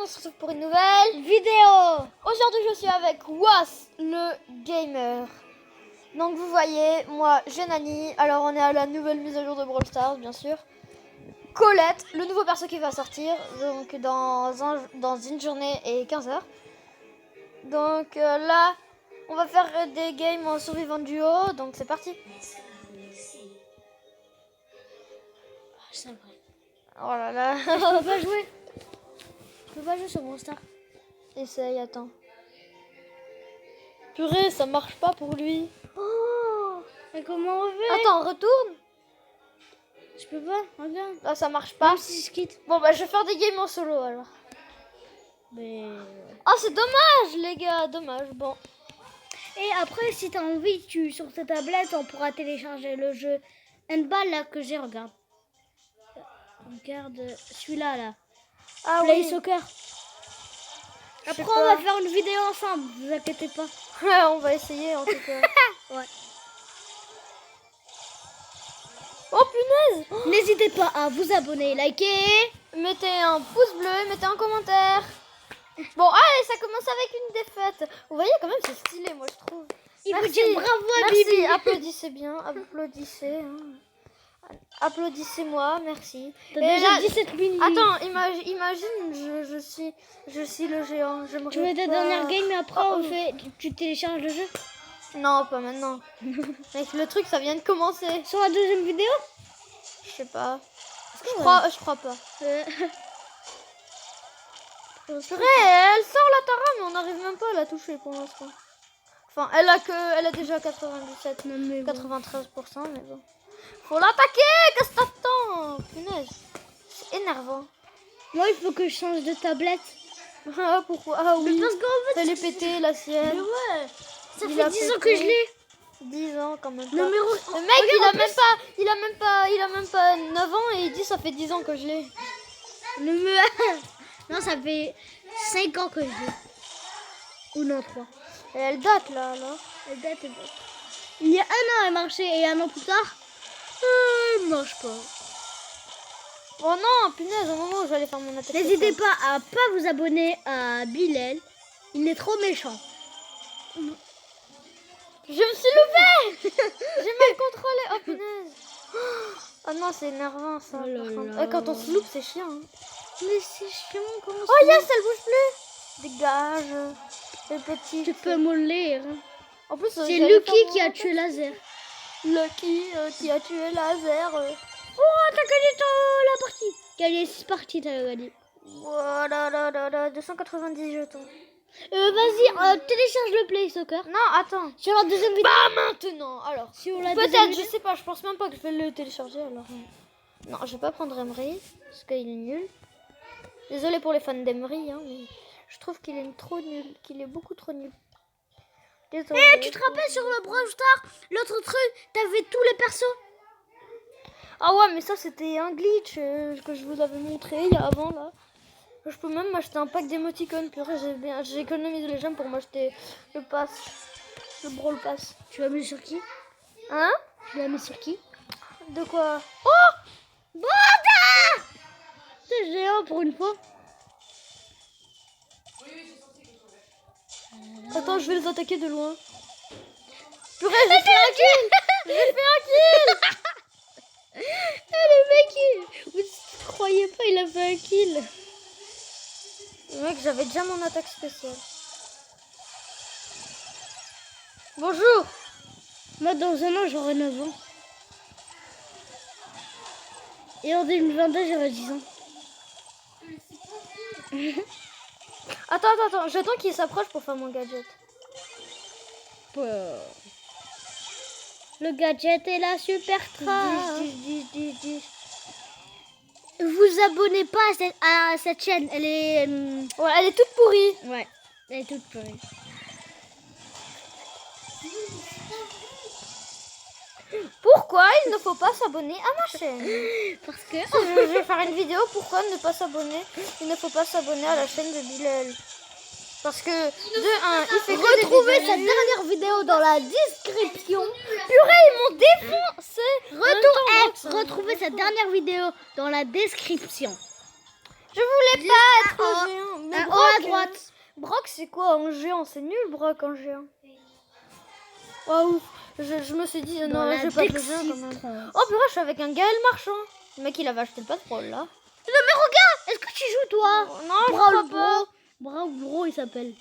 on se retrouve pour une nouvelle vidéo. Aujourd'hui je suis avec Was le gamer. Donc vous voyez, moi j'ai Nani. Alors on est à la nouvelle mise à jour de Brawl Stars bien sûr. Colette, le nouveau perso qui va sortir donc dans une journée et 15 heures. Donc là on va faire des games en survivant duo. Donc c'est parti. Oh là là. Je peux pas jouer. Je peux pas jouer sur Brawl Stars. Essaye, attends. Purée, ça marche pas pour lui. Oh, mais comment on fait? Attends, retourne. Je peux pas, regarde. Là, ça marche pas. Même si je quitte. Bon, bah, je vais faire des games en solo alors. Mais... Oh, c'est dommage, les gars, dommage. Bon. Et après, si t'as envie, sur ta tablette, on pourra télécharger le jeu Handball là que j'ai, regarde. Regarde celui-là là. Ah Play oui. Soccer. Je sais Après, on pas. va faire une vidéo ensemble, vous inquiétez pas. Ouais, on va essayer en tout cas. Ouais. Oh, punaise. N'hésitez pas à vous abonner, liker. Mettez un pouce bleu, mettez un commentaire. Bon, allez, ça commence avec une défaite. Vous voyez, quand même, c'est stylé, moi, je trouve. Il faut Merci. dire bravo à Merci, Bibi. applaudissez bien, applaudissez. Hein. Applaudissez-moi, merci. T'as Et déjà là, 17 minutes. attends, imagine, je suis le géant. J'aimerais Tu veux ta pas- dernière game et après Oh, on fait, tu télécharges le jeu Non, pas maintenant. Mec, le truc, ça vient de commencer. sur la deuxième vidéo. Je sais pas. Je Ouais. crois pas. Euh, Purée, elle sort la Tara, mais on n'arrive même pas à la toucher pour l'instant. Enfin, elle a déjà 97, non, mais bon. 93%, mais bon. Faut l'attaquer, qu'est-ce que t'attends? Punaise, c'est énervant. Moi, il faut que je change de tablette. Ah, pourquoi? Ah oui, Parce qu'en fait, elle est pétée, la mais sienne. ouais, ça Il fait a 10 ans que pété. je l'ai. 10 ans quand même pas. Non, mais Le mec, il a même pas 9 ans et il dit ça fait 10 ans que je l'ai. Non, ça fait 5 ans que je l'ai. Ou non, 3. Et elle date là, alors. Elle date. Il y a un an, elle marchait et un an plus tard, elle marche pas. Oh non, punaise, au moment où j'allais faire mon attaque. N'hésitez pas à pas vous abonner à Bilal. Il est trop méchant. Je me suis levée. J'ai mal contrôlé. Oh punaise. Oh non, c'est énervant ça. Oh là par contre. là. Quand on se loupe, c'est chiant. Hein. Mais c'est chiant, comment Oh yes, elle bouge plus. Dégage. Le petit. tu peux mourir. En plus, C'est j'allais Lucky faire mon qui a attaque. tué Laser. Lucky qui a tué Laser. Oh, t'as gagné la partie. Gagné 6 parties, t'as gagné. Voilà, là, là, là, 290 jetons. Vas-y, télécharge le Play Soccer. Non, attends. Sur la deuxième vidéo. Pas maintenant. Alors, Sur la deuxième peut-être, vidéo. je sais pas. Je pense même pas que je vais le télécharger. Alors, non, je vais pas prendre Emery parce qu'il est nul. Désolée pour les fans d'Emery, hein, mais je trouve qu'il est trop nul, qu'il est beaucoup trop nul. Désolée. Tu te rappelles sur le Brawl Stars, l'autre truc, t'avais tous les persos. Ah ouais, mais ça c'était un glitch que je vous avais montré il y a avant là. Je peux même m'acheter un pack d'émoticônes. Purée, j'ai économisé les gemmes pour m'acheter le pass, le Brawl Pass. Tu l'as mis sur qui? Hein? Tu l'as mis sur qui? De quoi? Oh! Banda! C'est géant pour une fois. Attends, je vais les attaquer de loin. Purée, j'ai fait un kill! J'ai fait un kill! Le mec, vous croyez pas, il a fait un kill. Mec, j'avais déjà mon attaque spéciale. Bonjour! Moi, dans un an, j'aurai 9 ans. Et en 2022, j'aurai 10 ans. Attends, j'attends qu'il s'approche pour faire mon gadget. Le gadget est la super trace. 10. Vous abonnez pas à cette chaîne, elle est... Ouais, elle est toute pourrie. Ouais, elle est toute pourrie. Pourquoi il ne faut pas s'abonner à ma chaîne? Parce que... Je vais faire une vidéo pourquoi ne pas s'abonner. Il ne faut pas s'abonner à la chaîne de Bilal. Parce que, de 1, il fait que des Retrouvez vidéos sa nues. dernière vidéo dans la description. Purée, ils m'ont défoncé. Retrouvez sa dernière vidéo dans la description. Je voulais pas être géant. Mais Brock, c'est quoi en géant? C'est nul, Brock en géant. Waouh, je me suis dit, non, je vais pas te le jouer quand même. Oh, purée, je suis avec un Gaël Marchand. Le mec, il avait acheté le passport là. Non mais regarde, est-ce que tu joues toi? Non, je Brawl crois pas. Brawl Bro, il s'appelle.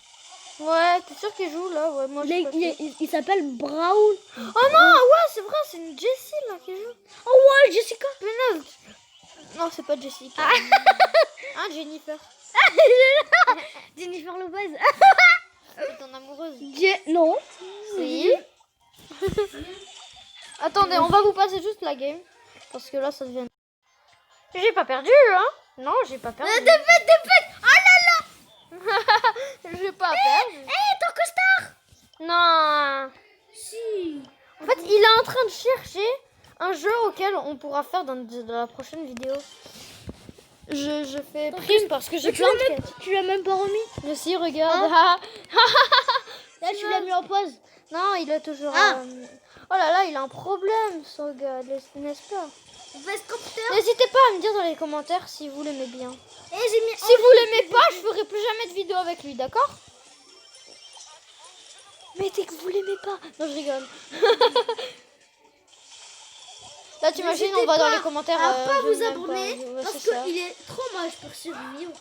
Ouais, t'es sûr qu'il joue là? Ouais, moi je Il s'appelle Brawl. Oh non, ouais, c'est vrai, c'est une Jessie là qui joue. Oh ouais, Jessica. Punaise. Non, c'est pas Jessica. Hein, Jennifer. Jennifer Lopez. C'est ton amoureuse. Non. Si. Attendez, on va vous passer juste la game. Parce que là, ça devient... J'ai pas perdu, hein? Non, j'ai pas perdu. Dépêche. Oh là là. J'ai pas perdu. Ton costard. Non. Si. En fait, il est en train de chercher un jeu auquel on pourra faire dans la prochaine vidéo. Je fais prime parce que j'ai plein de quêtes. Tu l'as même pas remis. Mais si, regarde. Là, tu l'as mis en pause. Non, il a toujours... Ah. Oh là là, il a un problème, ce gars, n'est-ce pas? Scopter. N'hésitez pas à me dire dans les commentaires si vous l'aimez bien. J'ai mis. Si vous l'aimez pas, je ferai plus jamais de vidéo avec lui, d'accord? Mais dès que vous l'aimez pas. Non, je rigole. Là, t'imagines, on va dans les commentaires. À pas je vous n'aime abonner pas. Ouais, parce c'est ça. qu'il est trop moche pour survivre.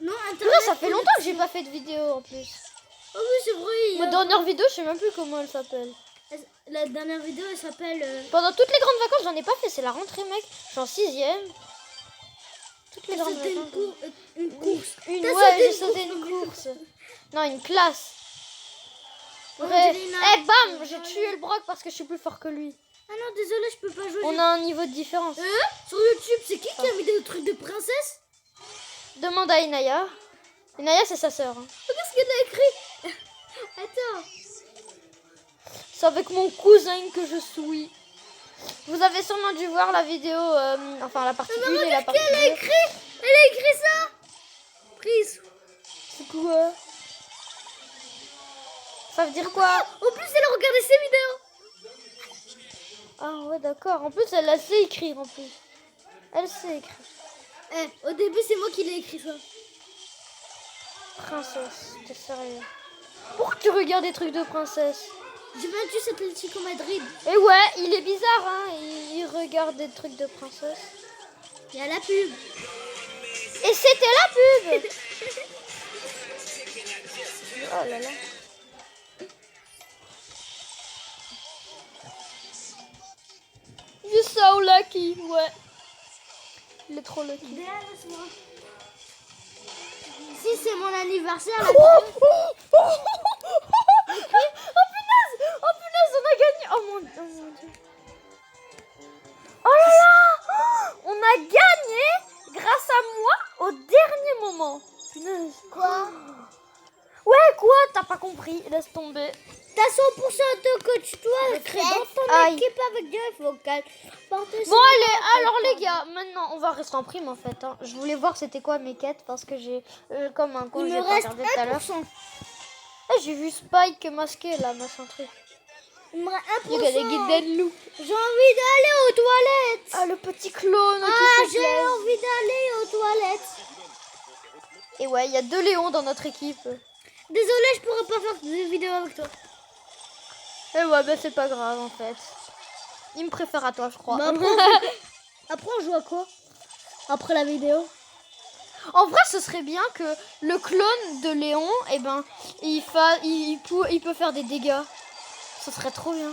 Non, Internet. Là, ça fait longtemps que j'ai pas fait de vidéo en plus. Oh oui, c'est vrai. Ma dernière vidéo, je sais même plus comment elle s'appelle. La dernière vidéo, elle s'appelle. Pendant toutes les grandes vacances, j'en ai pas fait. C'est la rentrée, mec. Je suis en 6ème. Toutes les grandes C'était vacances. une course. Une, T'as ouais, sauté j'ai une sauté course, une course. Non, une classe. On Ouais. dirait une Eh, bam, j'ai tué le Brock parce que je suis plus fort que lui. Ah non, désolé, je peux pas jouer. On a un niveau de différence. Sur YouTube, c'est qui a mis des trucs de princesse? Demande à Inaya. Inaya, c'est sa sœur. Hein. Qu'est-ce qu'elle a écrit? Attends. C'est avec mon cousin que je suis. Vous avez sûrement dû voir la vidéo, enfin la partie 1 et la partie 2. Elle a écrit ça. Prise. C'est quoi? Ça veut dire quoi? En plus, elle a regardé ses vidéos. Ah ouais, d'accord. En plus, elle sait écrire en plus. Elle sait écrire. Au début, c'est moi qui l'ai écrit ça. Princesse, t'es sérieux? Pourquoi tu regardes des trucs de princesse? J'ai battu cet Atlético Madrid. Et ouais, il est bizarre, hein. Il regarde des trucs de princesse. Il y a la pub. Et c'était la pub. Oh là là. You're so lucky, ouais. Il est trop lucky. Si c'est mon anniversaire, Oh, oh, punaise, on a gagné. Oh mon dieu. Oh là là, on a gagné grâce à moi au dernier moment. Punaise. quoi? Ouais, quoi? T'as pas compris, laisse tomber. T'as 100% de coach, toi, créé dans ton Aïe. équipe avec Dieu vocal. Bon allez, alors les gars, maintenant on va rester en prime en fait. Hein. Je voulais voir c'était quoi mes quêtes parce que j'ai comme un con, Il j'ai me pas reste regardé tout à l'heure. 1%. Ah, j'ai vu Spike masqué là, machin truc. Il me reste You gotta 1%. get that look. J'ai envie d'aller aux toilettes. Ah, le petit clone Ah, qui se j'ai plaise. envie d'aller aux toilettes. Et ouais, il y a 2 Léons dans notre équipe. Désolée, je pourrais pas faire de vidéo avec toi. Et ouais, bah c'est pas grave en fait. Il me préfère à toi, je crois. Bah, après, on joue à quoi? Après la vidéo? En vrai, ce serait bien que le clone de Léon, eh ben, il peut faire des dégâts. Ce serait trop bien.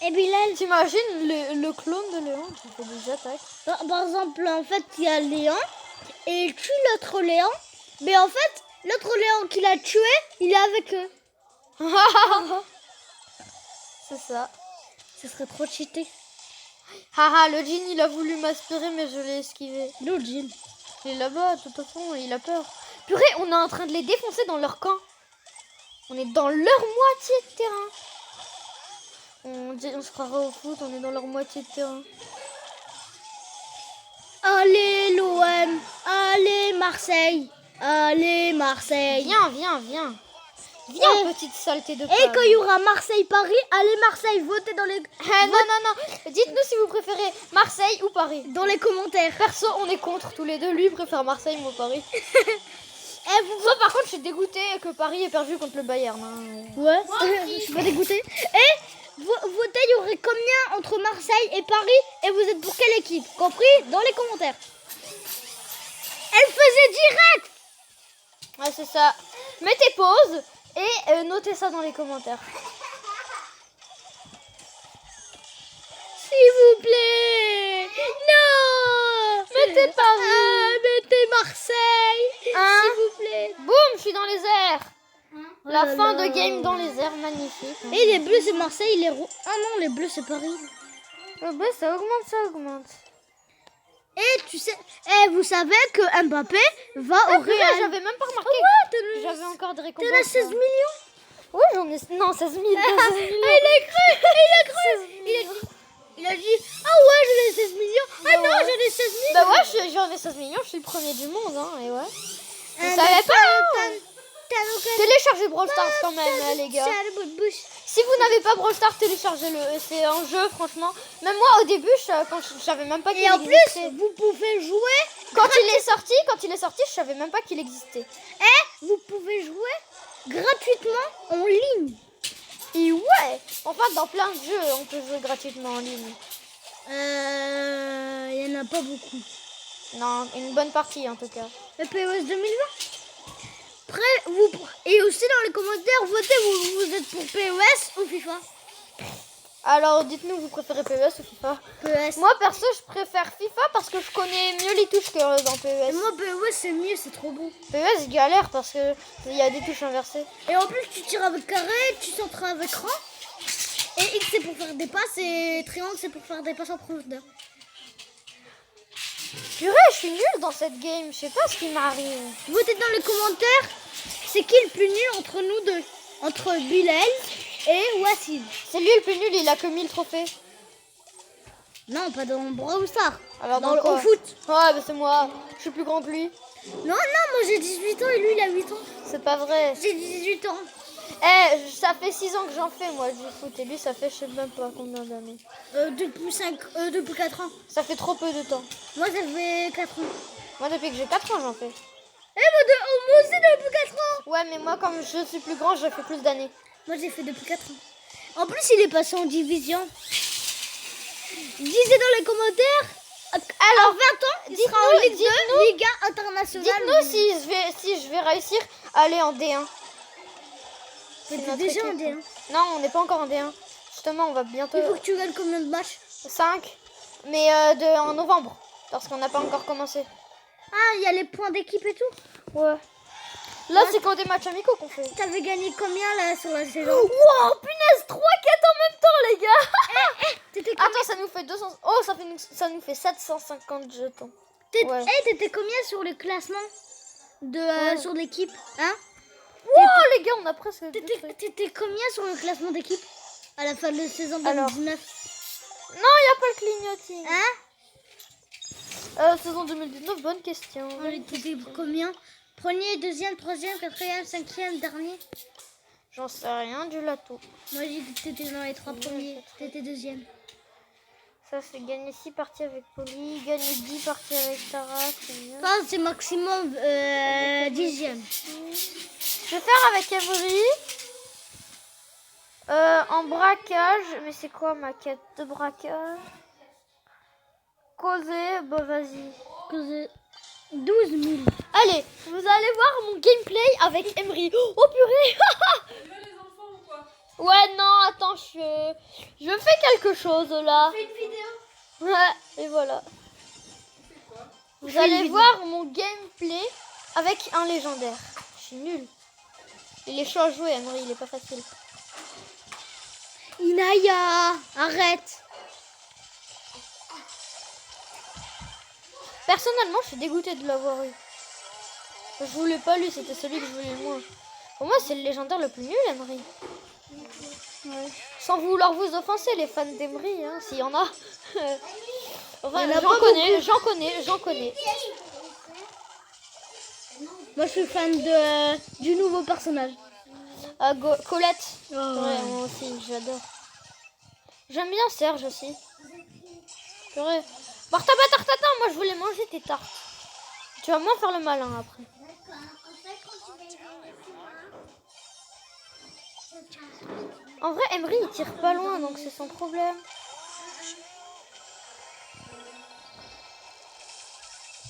Et Bilal, T'imagines le clone de Léon qui fait des attaques. par exemple, en fait, il y a Léon et il tue l'autre Léon. Mais en fait, l'autre Léon qu'il a tué, il est avec eux. C'est ça. Ce serait trop cheaté. Haha, le djinn il a voulu m'aspirer mais je l'ai esquivé. Le Jill. Il est là-bas, tout au fond, il a peur. Purée, on est en train de les défoncer dans leur camp. On est dans leur moitié de terrain. On se croirait au foot, on est dans leur moitié de terrain. Allez l'OM, allez Marseille, allez Marseille. Viens, viens, viens. Viens, petite saleté de Et pomme. quand il y aura Marseille-Paris, allez Marseille, votez Ah, non. Dites-nous si vous préférez Marseille ou Paris. dans les commentaires. Perso, on est contre tous les deux. Lui, il préfère Marseille, moi Paris. Moi, par contre, je suis dégoûtée que Paris ait perdu contre le Bayern. Hein. Ouais, je suis pas dégoûtée. Et votez, il y aurait combien entre Marseille et Paris? Et vous êtes pour quelle équipe? Compris dans les commentaires. Elle faisait direct. Ouais, c'est ça. Mettez pause et notez ça dans les commentaires. S'il vous plaît. Non. Mettez Paris. Mettez Marseille. Hein? S'il vous plaît. Boum, je suis dans les airs. La Oh fin là de là. game dans les airs, magnifique. Et les bleus c'est Marseille, les rouges. Ah non, les bleus c'est Paris. Ça augmente. Et tu sais, vous savez que Mbappé va au Purée, Real. j'avais même pas remarqué. J'avais encore des récompenses. T'en as 16 millions. Oui, j'en ai. Non, 16 000. Ah, il a cru. Il a dit, ah ouais, j'en ai 16 millions. Ah non, j'en ai 16 000. Bah ouais, j'en ai 16 millions, je suis le premier du monde, hein, et ouais. Vous Bah, savez pas, hein. T'as Téléchargez Brawl Stars quand même, hein, les gars. Si vous n'avez pas Brawl Stars, téléchargez-le. C'est un jeu, franchement. Même moi, au début, je savais même pas qu'il Et en existait. plus, vous pouvez jouer. Quand il est sorti, je savais même pas qu'il existait. Vous pouvez jouer gratuitement en ligne. Et ouais, enfin, dans plein de jeux, on peut jouer gratuitement en ligne. Il y en a pas beaucoup. Non, une bonne partie en tout cas. Le POS 2020. Et aussi dans les commentaires, votez, vous êtes pour POS ou FIFA? Alors, dites-nous, vous préférez PES ou FIFA? POS. Moi, perso, je préfère FIFA parce que je connais mieux les touches que dans Et PES. moi, POS c'est mieux, c'est trop beau. PES, galère parce que il y a des touches inversées. Et en plus, tu tires avec carré, tu centres avec rang. Et X c'est pour faire des passes et triangle c'est pour faire des passes en profondeur. Purée, je suis nulle dans cette game. Je sais pas ce qui m'arrive. Votez dans les commentaires, c'est qui le plus nul entre nous deux? Entre Bilal et Wassim. C'est lui le plus nul, il a que 1000 trophées. Non, pas dans Brawl Stars. Alors Dans le quoi? au foot. Ouais, bah c'est moi. Je suis plus grand que lui. Non, moi j'ai 18 ans et lui il a 8 ans. C'est pas vrai. J'ai 18 ans. Ça fait 6 ans que j'en fais moi du foot et lui ça fait je sais même pas combien d'années. Depuis 4 ans. Ça fait trop peu de temps. Moi ça fait 4 ans. Moi depuis que j'ai 4 ans j'en fais. Moi aussi depuis 4 ans. Ouais mais moi comme je suis plus grand je fais plus d'années. Moi j'ai fait depuis 4 ans. En plus il est passé en division. Disez dans les commentaires. Alors 20 ans, il sera en Ligue 2, Liga internationale. Dites-nous si je vais réussir à aller en D1. T'es notre déjà en équipe. D1. Non on n'est pas encore en D1. Justement on va bientôt Il faut que tu gagnes combien de matchs? 5. Mais en novembre. Parce qu'on n'a pas encore commencé. Ah, il y a les points d'équipe et tout. Ouais. Là c'est quand des matchs amicaux qu'on fait. T'avais gagné combien là sur la saison? Wow, punaise, 3 quêtes en même temps, les gars. T'étais Attends, ça nous fait 200. Oh, ça nous fait 750 jetons. Ouais. t'étais combien sur le classement sur l'équipe? Hein? Wow, les gars, on a presque. T'étais combien sur le classement d'équipe à la fin de la saison Alors. 2019? Non, il n'y a pas le clignoting. Hein? Saison 2019, bonne question. T'étais combien? Premier, deuxième, troisième, quatrième, cinquième, dernier? J'en sais rien du lato. Moi j'ai dit que t'étais dans les 3 premiers. T'étais deuxième. Ça, c'est gagner 6 parties avec Polly, gagner 10 parties avec Tara. C'est mieux. Ça c'est maximum dixième. Je vais faire avec Avery. En braquage. Mais c'est quoi ma quête de braquage? Causer, bah vas-y. 12 000. Allez, vous allez voir mon gameplay avec Emery. Oh purée. Tu veux les enfants ou quoi? Ouais, non, attends, je fais quelque chose là. Fais une vidéo. Ouais, et voilà. Vous Fais une allez vidéo. voir mon gameplay avec un légendaire. Je suis nulle. Il est chaud à jouer, Emery, il est pas facile. Inaya, arrête. Personnellement, je suis dégoûtée de l'avoir eu. Je voulais pas lui, c'était celui que je voulais le moins. Pour moi, c'est le légendaire le plus nul, Emery. Ouais. Sans vouloir vous offenser, les fans d'Emery, hein, s'il y en a. Enfin, Il y en a j'en pas connais. Moi je suis fan du nouveau personnage. Colette. Oh, Ouais, moi aussi, j'adore. J'aime bien Serge aussi. Purée. Bartaba tartatin, moi je voulais manger tes tartes. Tu vas moins faire le malin après. En vrai, Emery il tire pas loin donc c'est son problème.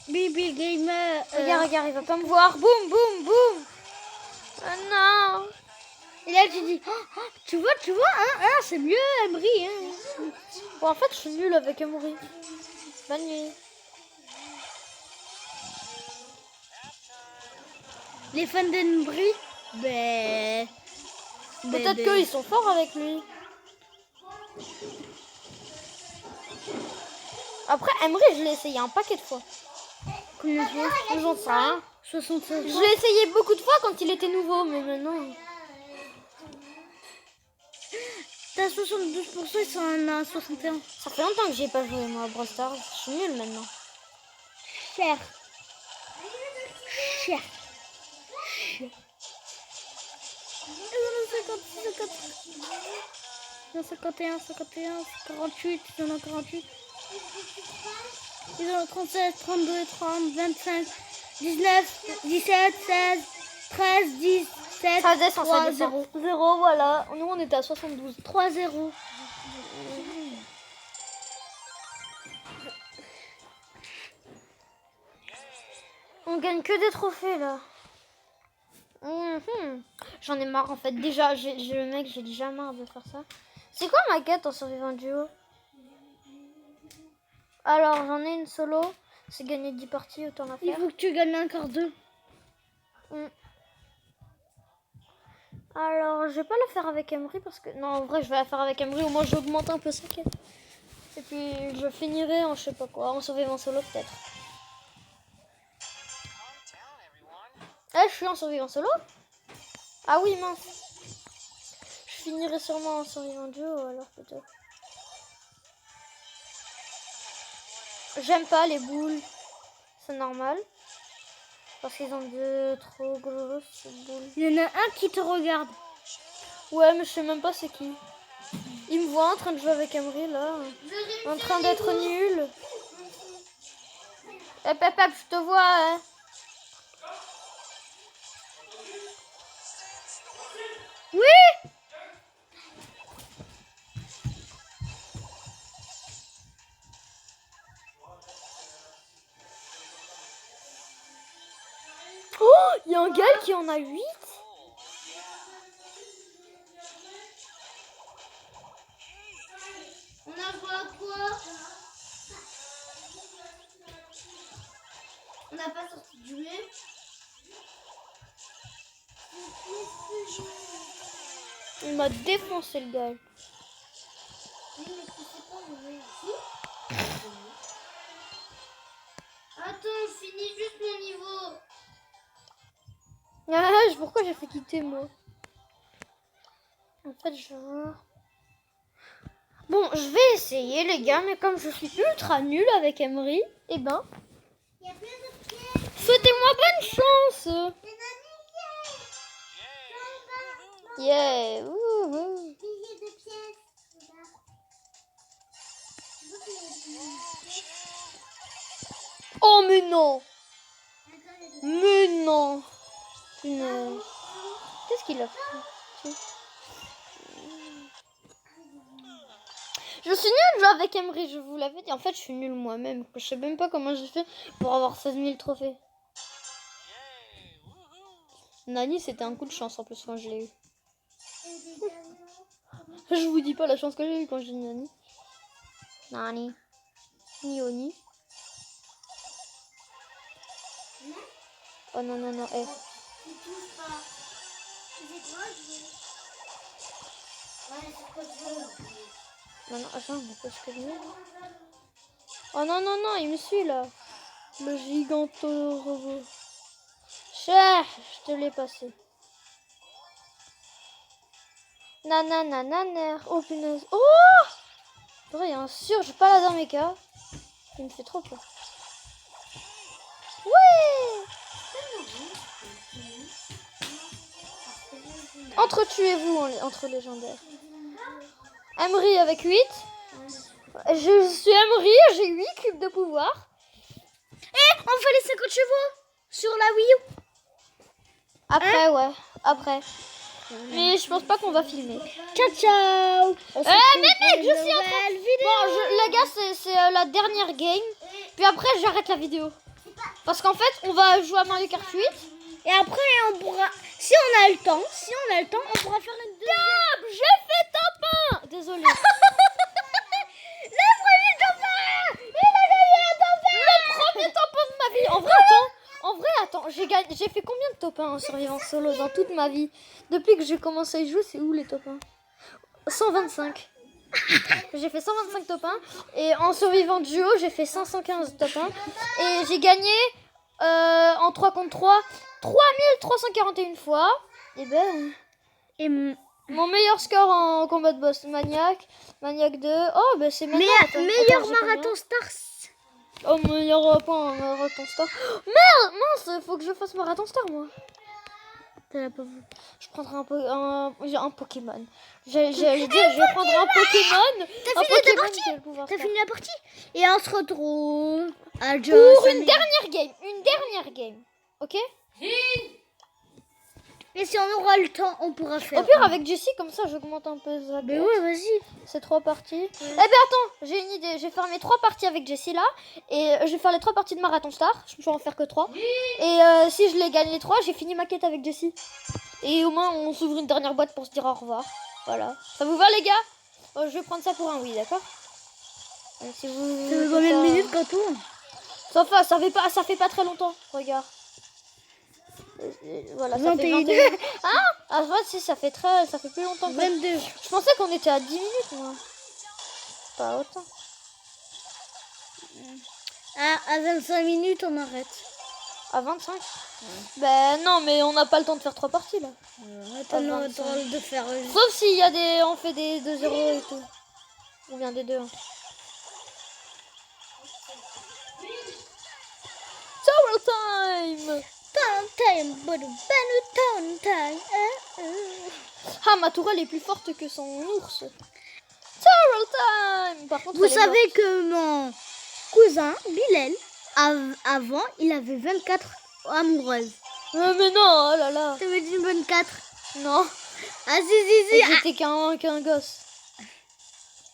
Bibi Gamer. Regarde, il va pas me voir. Boum, boum, boum. Oh non. Et là, tu dis, tu vois, c'est mieux, Emery. Hein. Bon, en fait, je suis nulle avec Emery. Bonne nuit. Les fans d'Emery, Peut-être qu'ils sont forts avec lui. Après, Emery, je l'ai essayé un paquet de fois. Combien de fois? J'en sais rien. 76 Je fois. l'ai essayé beaucoup de fois quand il était nouveau, mais maintenant... T'as 72%, ils sont à 61. Ça fait longtemps que j'ai pas joué, moi, à Brawl Stars. Je suis nulle maintenant. Cher. 51, 48, ils en ont 48. Ils en ont 37, 32, 30, 25, 19, 17, 16, 13, 17, Ça descend, 3, ça descend. 0. 0, voilà. Nous, on était à 72. 3, 0. On gagne que des trophées, là. J'en ai marre, en fait. Déjà, j'ai le mec, j'ai déjà marre de faire ça. C'est quoi ma quête en survivant duo? Alors, j'en ai une solo. C'est gagner 10 parties, autant la Il faire. faut que tu gagnes encore 2. Alors, je vais pas la faire avec Emery parce que... Non, en vrai, je vais la faire avec Emery. Au moins, j'augmente un peu sa quête. Et puis, je finirai en je sais pas quoi. En survivant solo, peut-être. Je suis en survivant solo? Ah oui, mince. Je finirai sûrement en survivant duo, alors peut-être. J'aime pas les boules. C'est normal. Parce qu'ils ont de trop grosses boules. Il y en a un qui te regarde. Ouais, mais je sais même pas c'est qui. Il me voit en train de jouer avec Emery, là. En train d'être nul. Hep, je te vois, hein. Oui! Oh, il y a un gars qui en a 8. On a quoi? On n'a pas sorti du lait. Il m'a défoncé le gars. Attends, je finis juste mon niveau. Ah, pourquoi j'ai fait quitter moi? En fait, je veux... Bon, je vais essayer les gars, mais comme je suis ultra nulle avec Emery, eh ben... Souhaitez-moi bonne chance. Yeah. Wouhou. Oh mais non. Mais non. Punaise. Qu'est-ce qu'il a fait? Je suis nulle avec Emery, je vous l'avais dit. En fait, je suis nulle moi-même. Je sais même pas comment j'ai fait pour avoir 16 000 trophées. Nani, c'était un coup de chance en plus quand je l'ai eu. Je vous dis pas la chance que j'ai eu quand j'ai dit Nani. Nani. Ni Oni. Oh non, non, non, eh. Non, non, attends, mais qu'est-ce que je mets? Oh non, non, non, il me suit là. Le giganto robot. Cher, je te l'ai passé. Nanana, oh punaise. Oh! Vrai, il y a un surge pas là dans mes cas. Il me fait trop peur. Ouais! Entretuez-vous entre légendaires. Emery avec 8. Je suis Emery, j'ai 8 cubes de pouvoir. On fait les 50 chevaux sur la Wii U. Après, ouais. Après. Mais je pense pas qu'on va filmer. Ciao, ciao. Mais mec, je suis en train... Bon, les gars, c'est la dernière game. Puis après, j'arrête la vidéo. Parce qu'en fait, on va jouer à Mario Kart 8. Et après, on pourra, si on a le temps, on pourra faire une deuxième. J'ai fait top 1. Désolé. Le premier top 1. Il a gagné un top 1. Le premier top 1 de ma vie. En vrai, attends. J'ai fait combien de top 1 en survivant solo dans toute ma vie? Depuis que j'ai commencé à y jouer, c'est où les top 1? 125. J'ai fait 125 top 1. Et en survivant duo, j'ai fait 515 top 1. Et j'ai gagné en 3 contre 3 3341 fois. Et ben... Et Mon meilleur score en combat de boss, Maniac 2. Oh, ben c'est maintenant. meilleur j'ai marathon Stars. combien? Oh, meilleur point, marathon star. Merde, mince, faut que je fasse marathon star, moi. Je prendrai un Pokémon. J'allais dire, je vais prendre un Pokémon. T'as fini la partie? T'as fini la partie? Et on se retrouve à Pour une dernière game. Une dernière game. Ok? Et si on aura le temps, on pourra faire. Au pire, avec Jessie, comme ça, j'augmente un peu ça. Mais ouais, vas-y. C'est 3 parties. Eh ben attends, j'ai une idée. Je vais faire mes 3 parties avec Jessie là. Et je vais faire les 3 parties de Marathon Star. Je peux en faire que 3. Et si je les gagne les 3, j'ai fini ma quête avec Jessie. Et au moins, on s'ouvre une dernière boîte pour se dire au revoir. Voilà. Ça vous va, les gars? Je vais prendre ça pour un oui, d'accord? Si vous... Ça fait combien de minutes quand on? Ça fait pas très longtemps. Regarde. Voilà, ça fait 21. 21. Hein? Ah, ouais, si, ça fait plus longtemps que... 22. Je pensais qu'on était à 10 minutes, moi. Pas autant. À 25 minutes, on arrête. À 25? Ben non, mais on n'a pas le temps de faire 3 parties, là. Attends, on aura de faire. Sauf s'il y a des... On fait des 2-0 et tout. Ou bien des 2. Tower time! Ah, ma tourelle est plus forte que son ours. Tower time! Par contre, Vous elle est savez morte. que mon cousin, Bilal, avant, il avait 24 amoureuses. Mais non, oh là là. T'avais dit 24. Non. Ah si. Et j'étais qu'un gosse.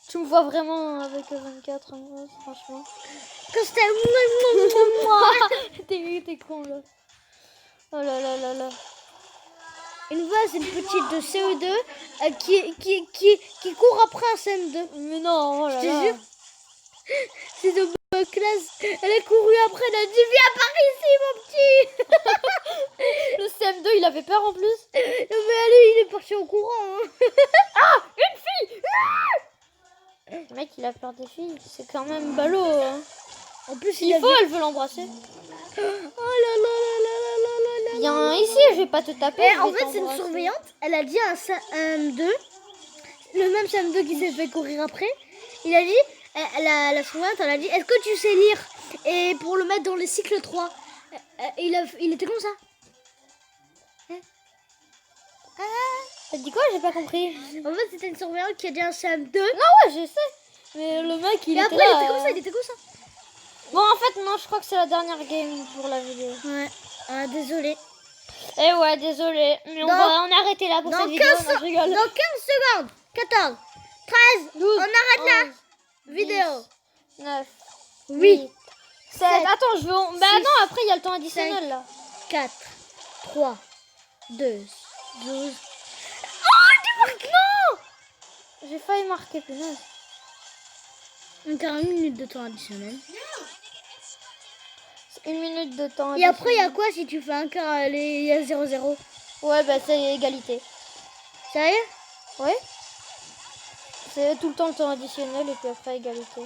Tu me vois vraiment avec 24 amoureuses, franchement. Quand c'était T'es con, là. Oh là là là là. une fois, c'est une petite de CE2 qui court après un CM2. Mais non, oh là Je te là. jure. C'est de ma classe. Elle a couru après, elle a dit viens par ici mon petit. Le CM2, il avait peur en plus. Non mais allez, il est parti en courant. Hein. Le mec, il a peur des filles. C'est quand même ballot. Hein. En plus, S'il faut, elle veut l'embrasser. Oh là là là là là là là. Viens ici, je vais pas te taper. Et je en vais fait, c'est une t'embrasser. surveillante. Elle a dit à un CM2, le même CM2 qui s'est fait courir après, il a dit, la surveillante, elle a dit, est-ce que tu sais lire? Et pour le mettre dans les cycles 3, il était comme ça. T'as dit quoi? J'ai pas compris. En fait, c'était une surveillante qui a dit à un CM2. Non, ouais, je sais. Mais le mec, il Et était après, là. il était comme ça, il était comme ça. Bon, en fait, non, je crois que c'est la dernière game pour la vidéo. Ouais. Ah, désolé. Eh ouais, désolé. Mais on Dans- va en arrêter là pour Dans cette vidéo. 15, Non, je rigole. dans 15 secondes. 14, 13, 12, on arrête là. 11, Vidéo. 9, 8, 7. Attends, je veux... Bah six, non, après, il y a le temps additionnel, là. 4, 3, 2, 12. J'ai failli marquer, punaise. Encore 1 minute de temps additionnel. C'est 1 minute de temps Et après, il y a additionnel. quoi si tu fais un quart, il y a 0-0? Ouais, bah c'est égalité. Sérieux? Ouais. C'est tout le temps le temps additionnel et puis après égalité.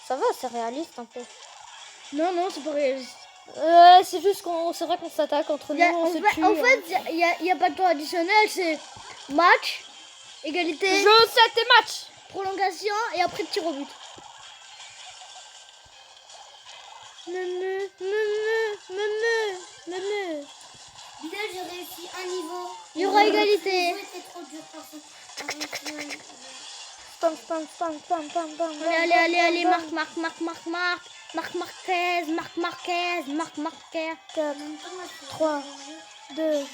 Ça va, c'est réaliste un peu. Non, non, c'est pas réaliste. C'est juste c'est vrai qu'on s'attaque entre nous, Il y a- on en se fait, tue. en fait, il y a pas de temps additionnel, c'est match, égalité, Je sais tes matchs. prolongation et après tir au but. Là, j'ai réussi un niveau. Il y aura égalité. Le jeu était trop dur parce que Spam, spam, spam, spam, spam, spam. Allez, Marc Marquez. 4, 3, 2.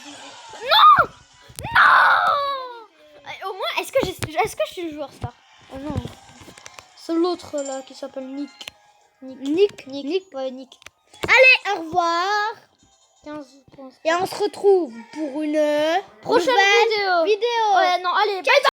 Au moins, est-ce que je suis le joueur star? Oh non. C'est l'autre là qui s'appelle Nick. Nick. Ouais, Nick. Allez, au revoir. 15 points. Et on se retrouve pour une Prochaine nouvelle vidéo. vidéo. Ouais, non, allez, bye.